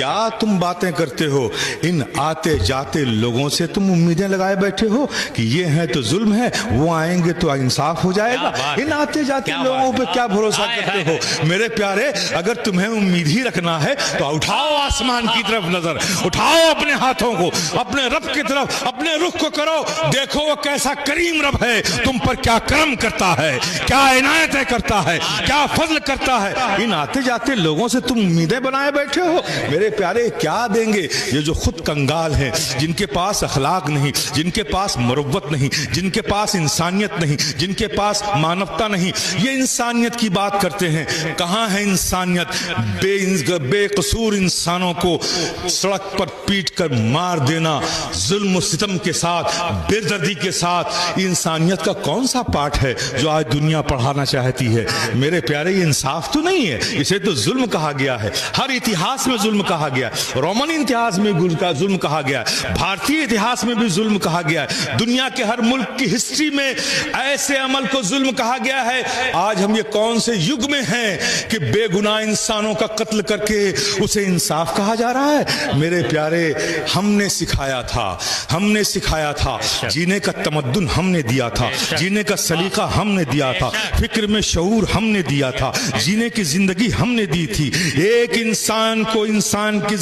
کیا تم باتیں کرتے ہو؟ ان آتے جاتے لوگوں سے تم امیدیں لگائے بیٹھے ہو کہ یہ ہیں تو ظلم ہے، وہ آئیں گے تو انصاف ہو جائے گا۔ ان آتے جاتے لوگوں پہ کیا بھروسہ کرتے ہو؟ میرے پیارے، اگر تمہیں امید ہی رکھنا ہے تو اٹھاؤ آسمان کی طرف نظر، اٹھاؤ اپنے ہاتھوں کو اپنے رب کی طرف، اپنے رخ کو کرو، دیکھو وہ کیسا کریم رب ہے، تم پر کیا کرم کرتا ہے، کیا عنایتیں کرتا ہے، کیا فضل کرتا ہے۔ ان آتے جاتے لوگوں سے تم امیدیں بنائے بیٹھے ہو۔ میرے پیارے، کیا دیں گے یہ جو خود کنگال ہیں، جن کے پاس اخلاق نہیں، جن کے پاس مروت نہیں، جن کے پاس انسانیت نہیں، جن کے پاس مانوتا نہیں۔ یہ انسانیت کی بات کرتے ہیں، کہاں ہے انسانیت؟ بے قصور انسانوں کو سڑک پر پیٹ کر مار دینا، ظلم و ستم کے ساتھ، بے دردی کے ساتھ، انسانیت کا کون سا پارٹ ہے جو آج دنیا پڑھانا چاہتی ہے؟ میرے پیارے، یہ انصاف تو نہیں ہے، اسے تو ظلم کہا گیا ہے۔ ہر اتہاس میں ظلم کہا گیا ہے، رومن اتہاس میں ظلم کہا گیا ہے، بھارتی اتہاس میں بھی ظلم کہا گیا ہے، دنیا کے ہر ملک کی ہسٹری میں ایسے عمل کو ظلم کہا گیا ہے۔ آج ہم یہ کون سے یگ میں ہیں کہ بے گناہ انسانوں کا قتل کر کے اسے انصاف کہا جا رہا ہے؟ میرے پیارے، ہم نے سکھایا تھا جینے کا تمدن ہم نے دیا تھا، جینے کا سلیقہ ہم نے دیا تھا، فکر میں شعور ہم نے دیا تھا، جینے کی زندگی ہم نے دی تھی۔ ایک انسان کو انسان کی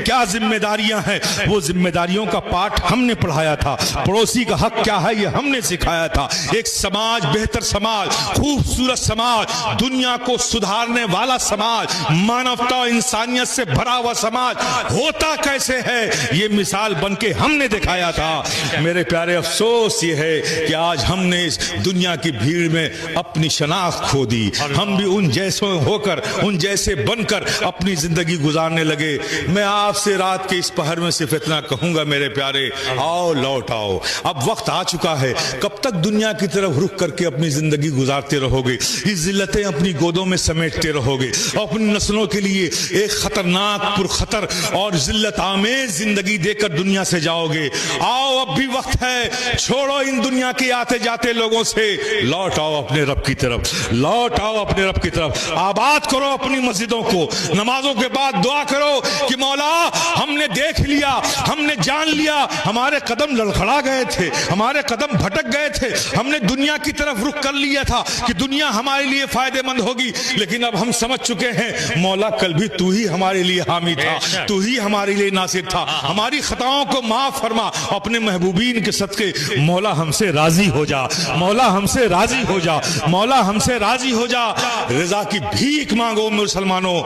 کیا ذمہ داریاں ہیں، وہ ذمہ داریوں کا پاٹ ہم نے پڑھایا تھا۔ پڑوسی کا حق کیا ہے، یہ ہم نے سکھایا تھا۔ ایک سماج، بہتر سماج، خوبصورت سماج، دنیا کو سدھارنے والا سماج، مانوتا انسانیت سے بھرا ہوا سماج ہوتا کیسے ہے، یہ مثال بن کے ہم نے دکھایا تھا۔ میرے پیارے، افسوس یہ ہے کہ آج ہم نے اس دنیا کی بھیڑ میں اپنی شناخت کھو دی۔ ہم بھی ان جیسے ہو کر، ان جیسے بن کر اپنی زندگی گزارنے لگے۔ میں آپ سے رات کے اس پہر میں صرف اتنا کہوں گا میرے پیارے، آؤ لوٹ آؤ۔ اب وقت آ چکا ہے، کب تک دنیا کی طرف رخ کر کے اپنی زندگی گزارتے رہو گے؟ یہ ذلتیں اپنی گودوں میں سمیٹتے رہو گے، اپنی نسلوں کے لیے ایک خطرناک، پرخطر اور ذلت آمیز زندگی دے کر دنیا سے جاؤ گے۔ آؤ، اب بھی وقت ہے، چھوڑو ان دنیا کے آتے جاتے لوگوں سے، لوٹ آؤ اپنے رب کی طرف، لوٹ آؤ اپنے رب کی طرف۔ آباد کرو اپنی مسجدوں کو، نمازوں کے بعد دعا کرو کہ مولا، ہم نے دیکھ لیا، ہم نے جان لیا، ہمارے قدم لڑکھڑا گئے تھے، ہمارے قدم بھٹک گئے تھے، ہم نے دنیا کی طرف رخ کر لیا تھا کہ دنیا ہمارے لیے فائدے مند ہوگی، لیکن اب ہم سمجھ چکے ہیں مولا، کل بھی تو ہی ہمارے لیے حامی تھا، تو ہی ہمارے لیے ناصر تھا۔ ہماری خطاؤں کو معاف فرما، اپنے محبوبین کے صدقے مولا ہم سے راضی ہو جا، مولا ہم سے راضی ہو جا، مولا ہم سے راضی ہو جا۔ رضا کی بھیک مانگو مسلمانوں۔